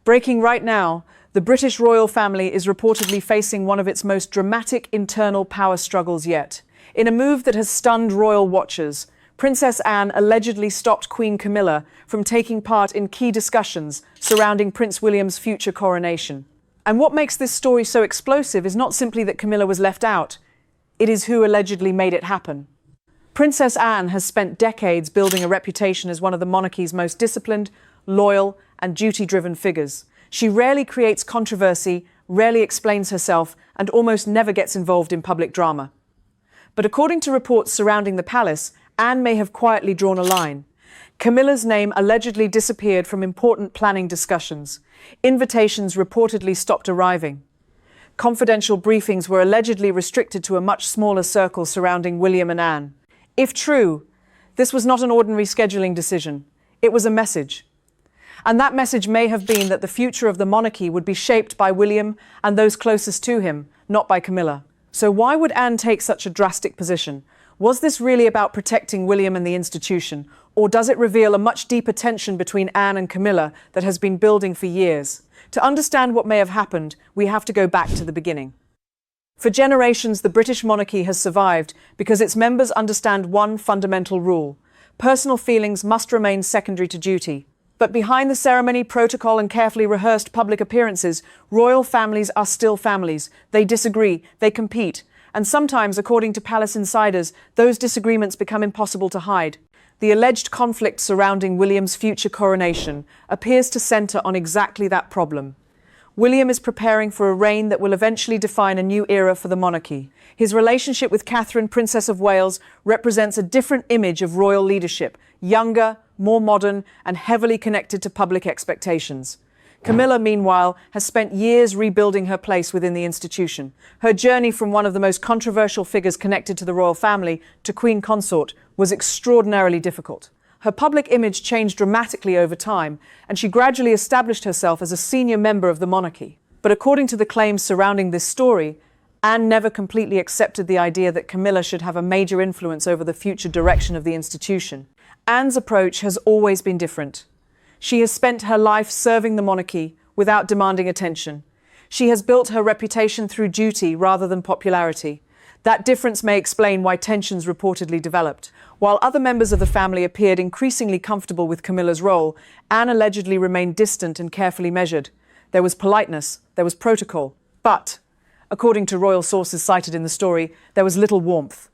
Breaking right now, the British royal family is reportedly facing one of its most dramatic internal power struggles yet. In a move that has stunned royal watchers, Princess Anne allegedly stopped Queen Camilla from taking part in key discussions surrounding Prince William's future coronation. And what makes this story so explosive is not simply that Camilla was left out, it is who allegedly made it happen. Princess Anne has spent decades building a reputation as one of the monarchy's most disciplined, loyal, and duty-driven figures. She rarely creates controversy, rarely explains herself, and almost never gets involved in public drama. But according to reports surrounding the palace, Anne may have quietly drawn a line. Camilla's name allegedly disappeared from important planning discussions. Invitations reportedly stopped arriving. Confidential briefings were allegedly restricted to a much smaller circle surrounding William and Anne. If true, this was not an ordinary scheduling decision. It was a message. And that message may have been that the future of the monarchy would be shaped by William and those closest to him, not by Camilla. So why would Anne take such a drastic position? Was this really about protecting William and the institution, or does it reveal a much deeper tension between Anne and Camilla that has been building for years? To understand what may have happened, we have to go back to the beginning. For generations, the British monarchy has survived because its members understand one fundamental rule: personal feelings must remain secondary to duty. But behind the ceremony, protocol, and carefully rehearsed public appearances, royal families are still families. They disagree, they compete, and sometimes, according to palace insiders, those disagreements become impossible to hide. The alleged conflict surrounding William's future coronation appears to centre on exactly that problem. William is preparing for a reign that will eventually define a new era for the monarchy. His relationship with Catherine, Princess of Wales, represents a different image of royal leadership, younger, more modern, and heavily connected to public expectations. Camilla, meanwhile, has spent years rebuilding her place within the institution. Her journey from one of the most controversial figures connected to the royal family to Queen Consort was extraordinarily difficult. Her public image changed dramatically over time, and she gradually established herself as a senior member of the monarchy. But according to the claims surrounding this story, Anne never completely accepted the idea that Camilla should have a major influence over the future direction of the institution. Anne's approach has always been different. She has spent her life serving the monarchy without demanding attention. She has built her reputation through duty rather than popularity. That difference may explain why tensions reportedly developed. While other members of the family appeared increasingly comfortable with Camilla's role, Anne allegedly remained distant and carefully measured. There was politeness, there was protocol, but, according to royal sources cited in the story, there was little warmth.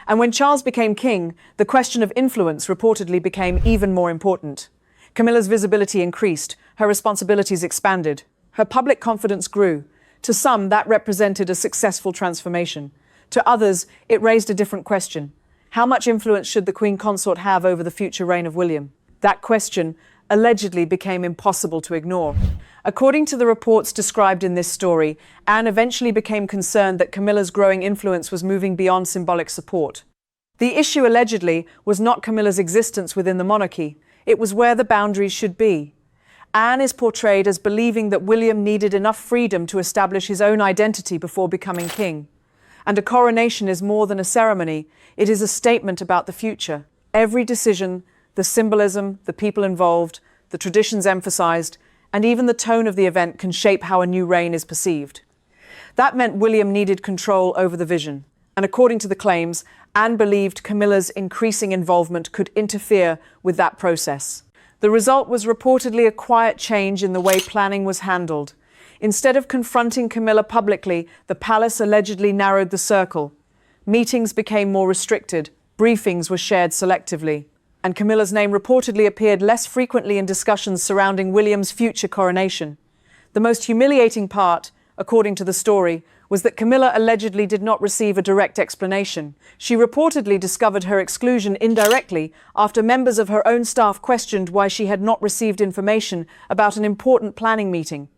And when Charles became king, the question of influence reportedly became even more important. Camilla's visibility increased, her responsibilities expanded, her public confidence grew. To some, that represented a successful transformation. To others, it raised a different question. How much influence should the Queen Consort have over the future reign of William? That question allegedly became impossible to ignore. According to the reports described in this story, Anne eventually became concerned that Camilla's growing influence was moving beyond symbolic support. The issue allegedly was not Camilla's existence within the monarchy, it was where the boundaries should be. Anne is portrayed as believing that William needed enough freedom to establish his own identity before becoming king. And a coronation is more than a ceremony, it is a statement about the future. Every decision, the symbolism, the people involved, the traditions emphasized, and even the tone of the event can shape how a new reign is perceived. That meant William needed control over the vision. And according to the claims, Anne believed Camilla's increasing involvement could interfere with that process. The result was reportedly a quiet change in the way planning was handled. Instead of confronting Camilla publicly, the palace allegedly narrowed the circle. Meetings became more restricted, briefings were shared selectively, and Camilla's name reportedly appeared less frequently in discussions surrounding William's future coronation. The most humiliating part, according to the story, was that Camilla allegedly did not receive a direct explanation. She reportedly discovered her exclusion indirectly after members of her own staff questioned why she had not received information about an important planning meeting.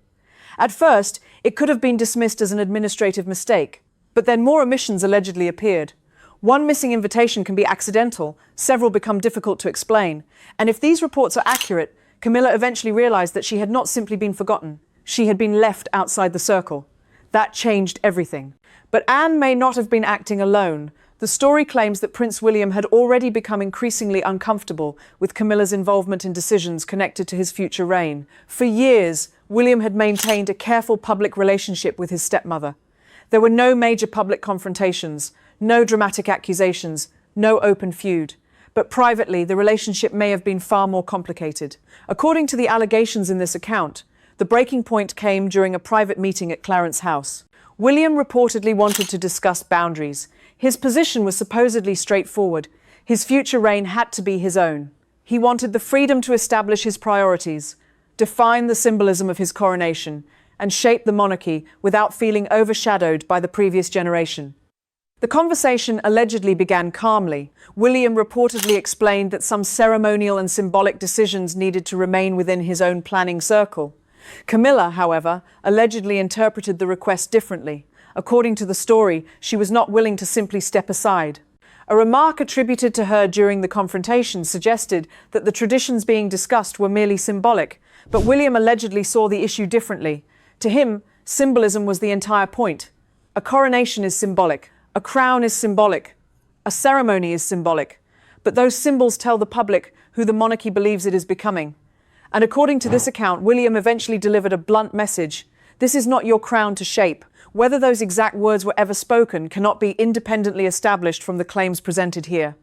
At first, it could have been dismissed as an administrative mistake, but then more omissions allegedly appeared. One missing invitation can be accidental, several become difficult to explain, and if these reports are accurate, Camilla eventually realized that she had not simply been forgotten, she had been left outside the circle. That changed everything. But Anne may not have been acting alone. The story claims that Prince William had already become increasingly uncomfortable with Camilla's involvement in decisions connected to his future reign. For years, William had maintained a careful public relationship with his stepmother. There were no major public confrontations, no dramatic accusations, no open feud. But privately, the relationship may have been far more complicated. According to the allegations in this account, the breaking point came during a private meeting at Clarence's house. William reportedly wanted to discuss boundaries. His position was supposedly straightforward. His future reign had to be his own. He wanted the freedom to establish his priorities, define the symbolism of his coronation, and shape the monarchy without feeling overshadowed by the previous generation. The conversation allegedly began calmly. William reportedly explained that some ceremonial and symbolic decisions needed to remain within his own planning circle. Camilla, however, allegedly interpreted the request differently. According to the story, she was not willing to simply step aside. A remark attributed to her during the confrontation suggested that the traditions being discussed were merely symbolic, but William allegedly saw the issue differently. To him, symbolism was the entire point. A coronation is symbolic, a crown is symbolic, a ceremony is symbolic, but those symbols tell the public who the monarchy believes it is becoming. And according to this account, William eventually delivered a blunt message. This is not your crown to shape. Whether those exact words were ever spoken cannot be independently established from the claims presented here.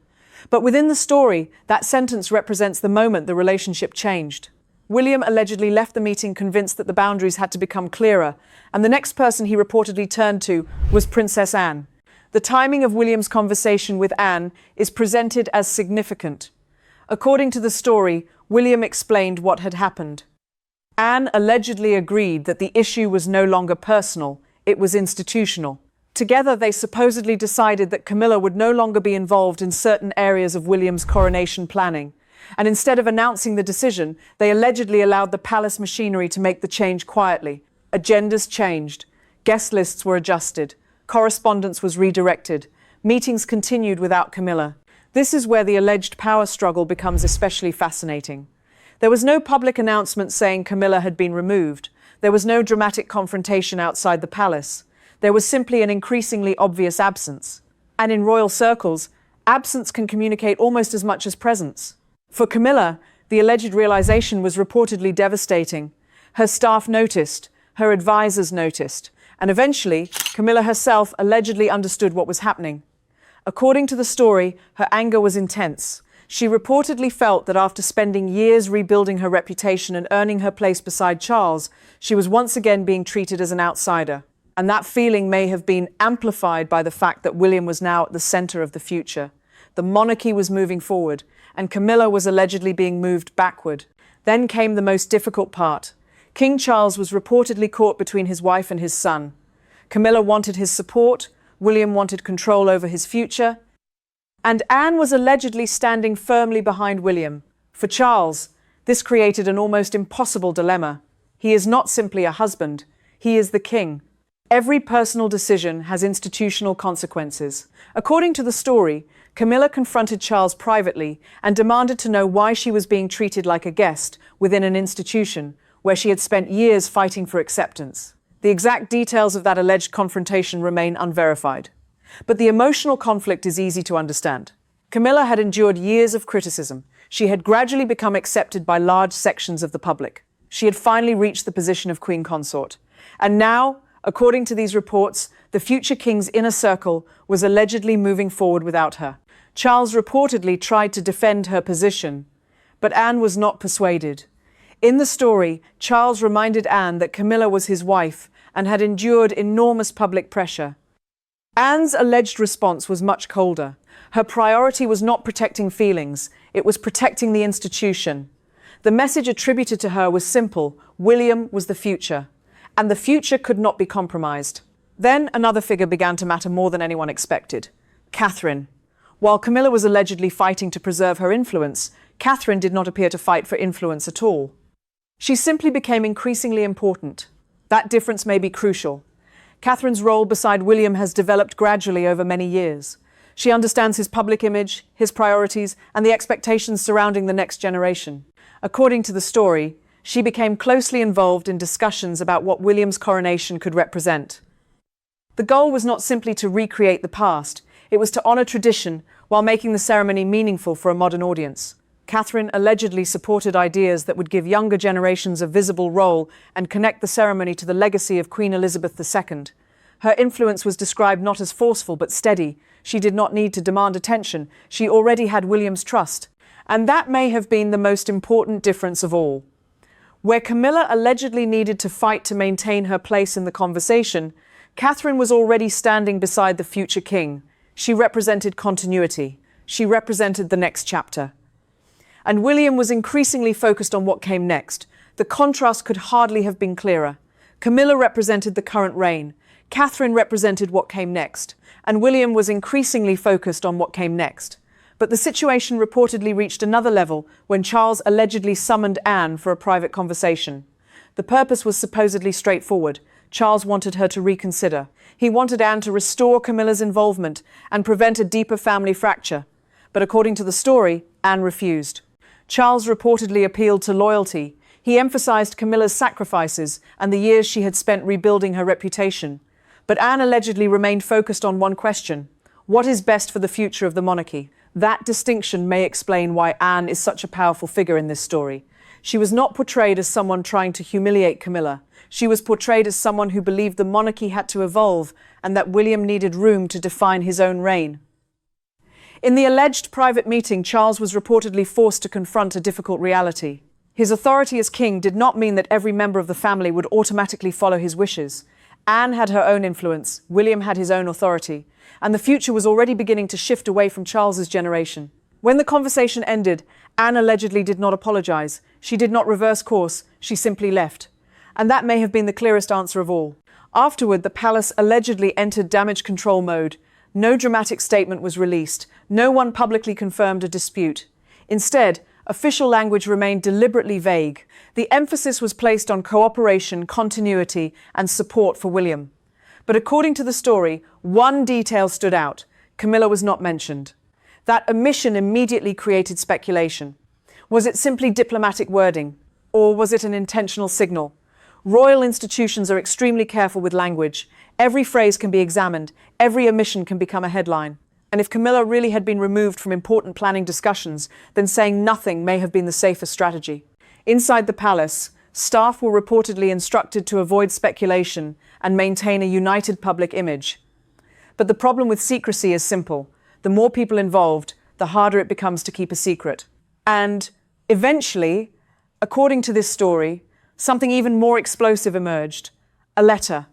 But within the story, that sentence represents the moment the relationship changed. William allegedly left the meeting convinced that the boundaries had to become clearer, and the next person he reportedly turned to was Princess Anne. The timing of William's conversation with Anne is presented as significant. According to the story, William explained what had happened. Anne allegedly agreed that the issue was no longer personal, it was institutional. Together, they supposedly decided that Camilla would no longer be involved in certain areas of William's coronation planning. And instead of announcing the decision, they allegedly allowed the palace machinery to make the change quietly. Agendas changed. Guest lists were adjusted. Correspondence was redirected. Meetings continued without Camilla. This is where the alleged power struggle becomes especially fascinating. There was no public announcement saying Camilla had been removed. There was no dramatic confrontation outside the palace. There was simply an increasingly obvious absence. And in royal circles, absence can communicate almost as much as presence. For Camilla, the alleged realization was reportedly devastating. Her staff noticed, her advisors noticed, and eventually, Camilla herself allegedly understood what was happening. According to the story, her anger was intense. She reportedly felt that after spending years rebuilding her reputation and earning her place beside Charles, she was once again being treated as an outsider. And that feeling may have been amplified by the fact that William was now at the center of the future. The monarchy was moving forward, and Camilla was allegedly being moved backward. Then came the most difficult part. King Charles was reportedly caught between his wife and his son. Camilla wanted his support, William wanted control over his future, and Anne was allegedly standing firmly behind William. For Charles, this created an almost impossible dilemma. He is not simply a husband, he is the king. Every personal decision has institutional consequences. According to the story, Camilla confronted Charles privately and demanded to know why she was being treated like a guest within an institution where she had spent years fighting for acceptance. The exact details of that alleged confrontation remain unverified. But the emotional conflict is easy to understand. Camilla had endured years of criticism. She had gradually become accepted by large sections of the public. She had finally reached the position of queen consort. And now, according to these reports, the future king's inner circle was allegedly moving forward without her. Charles reportedly tried to defend her position, but Anne was not persuaded. In the story, Charles reminded Anne that Camilla was his wife and had endured enormous public pressure. Anne's alleged response was much colder. Her priority was not protecting feelings, it was protecting the institution. The message attributed to her was simple: William was the future, and the future could not be compromised. Then another figure began to matter more than anyone expected: Catherine. While Camilla was allegedly fighting to preserve her influence, Catherine did not appear to fight for influence at all. She simply became increasingly important. That difference may be crucial. Catherine's role beside William has developed gradually over many years. She understands his public image, his priorities, and the expectations surrounding the next generation. According to the story, she became closely involved in discussions about what William's coronation could represent. The goal was not simply to recreate the past, It was to honor tradition while making the ceremony meaningful for a modern audience. Catherine allegedly supported ideas that would give younger generations a visible role and connect the ceremony to the legacy of Queen Elizabeth II. Her influence was described not as forceful but steady. She did not need to demand attention. She already had William's trust. And that may have been the most important difference of all. Where Camilla allegedly needed to fight to maintain her place in the conversation, Catherine was already standing beside the future king. She represented continuity. She represented the next chapter. And William was increasingly focused on what came next. The contrast could hardly have been clearer. Camilla represented the current reign. Catherine represented what came next. And William was increasingly focused on what came next. But the situation reportedly reached another level when Charles allegedly summoned Anne for a private conversation. The purpose was supposedly straightforward. Charles wanted her to reconsider. He wanted Anne to restore Camilla's involvement and prevent a deeper family fracture. But according to the story, Anne refused. Charles reportedly appealed to loyalty. He emphasized Camilla's sacrifices and the years she had spent rebuilding her reputation. But Anne allegedly remained focused on one question: what is best for the future of the monarchy? That distinction may explain why Anne is such a powerful figure in this story. She was not portrayed as someone trying to humiliate Camilla. She was portrayed as someone who believed the monarchy had to evolve and that William needed room to define his own reign. In the alleged private meeting, Charles was reportedly forced to confront a difficult reality. His authority as king did not mean that every member of the family would automatically follow his wishes. Anne had her own influence, William had his own authority, and the future was already beginning to shift away from Charles's generation. When the conversation ended, Anne allegedly did not apologize. She did not reverse course, she simply left. And that may have been the clearest answer of all. Afterward, the palace allegedly entered damage control mode. No dramatic statement was released. No one publicly confirmed a dispute. Instead, official language remained deliberately vague. The emphasis was placed on cooperation, continuity, and support for William. But according to the story, one detail stood out. Camilla was not mentioned. That omission immediately created speculation. Was it simply diplomatic wording? Or was it an intentional signal? Royal institutions are extremely careful with language. Every phrase can be examined. Every omission can become a headline. And if Camilla really had been removed from important planning discussions, then saying nothing may have been the safest strategy. Inside the palace, staff were reportedly instructed to avoid speculation and maintain a united public image. But the problem with secrecy is simple. The more people involved, the harder it becomes to keep a secret. And eventually, according to this story, something even more explosive emerged: a letter.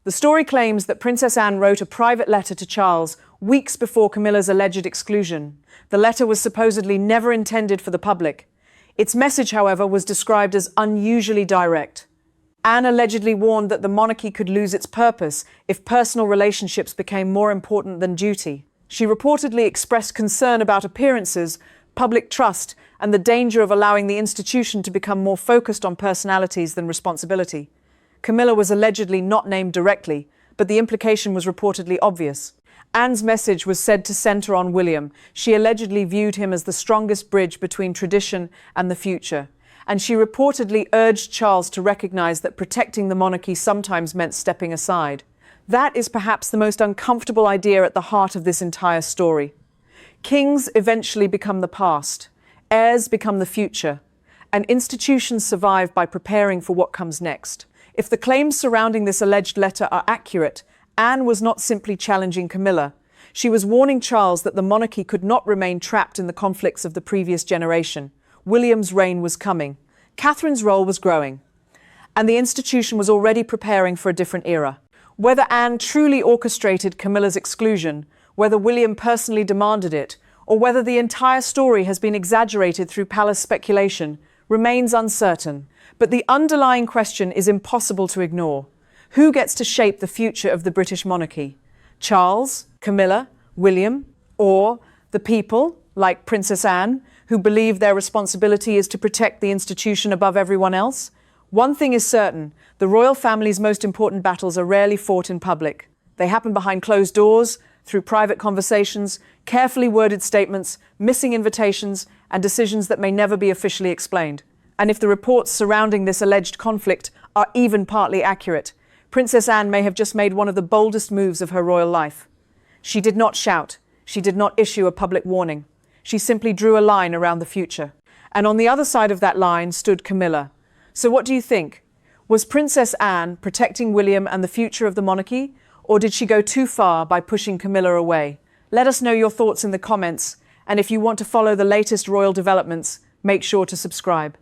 The story claims that Princess Anne wrote a private letter to Charles weeks before Camilla's alleged exclusion. The letter was supposedly never intended for the public. Its message, however, was described as unusually direct. Anne allegedly warned that the monarchy could lose its purpose if personal relationships became more important than duty. She reportedly expressed concern about appearances, public trust, and the danger of allowing the institution to become more focused on personalities than responsibility. Camilla was allegedly not named directly, but the implication was reportedly obvious. Anne's message was said to center on William. She allegedly viewed him as the strongest bridge between tradition and the future. And she reportedly urged Charles to recognize that protecting the monarchy sometimes meant stepping aside. That is perhaps the most uncomfortable idea at the heart of this entire story. Kings eventually become the past. Heirs become the future. And institutions survive by preparing for what comes next. If the claims surrounding this alleged letter are accurate, Anne was not simply challenging Camilla. She was warning Charles that the monarchy could not remain trapped in the conflicts of the previous generation. William's reign was coming. Catherine's role was growing. And the institution was already preparing for a different era. Whether Anne truly orchestrated Camilla's exclusion, whether William personally demanded it, or whether the entire story has been exaggerated through palace speculation, remains uncertain. But the underlying question is impossible to ignore. Who gets to shape the future of the British monarchy? Charles, Camilla, William, or the people, like Princess Anne, who believe their responsibility is to protect the institution above everyone else? One thing is certain: the royal family's most important battles are rarely fought in public. They happen behind closed doors, through private conversations, carefully worded statements, missing invitations, and decisions that may never be officially explained. And if the reports surrounding this alleged conflict are even partly accurate, Princess Anne may have just made one of the boldest moves of her royal life. She did not shout. She did not issue a public warning. She simply drew a line around the future. And on the other side of that line stood Camilla. So what do you think? Was Princess Anne protecting William and the future of the monarchy, or did she go too far by pushing Camilla away? Let us know your thoughts in the comments, and if you want to follow the latest royal developments, make sure to subscribe.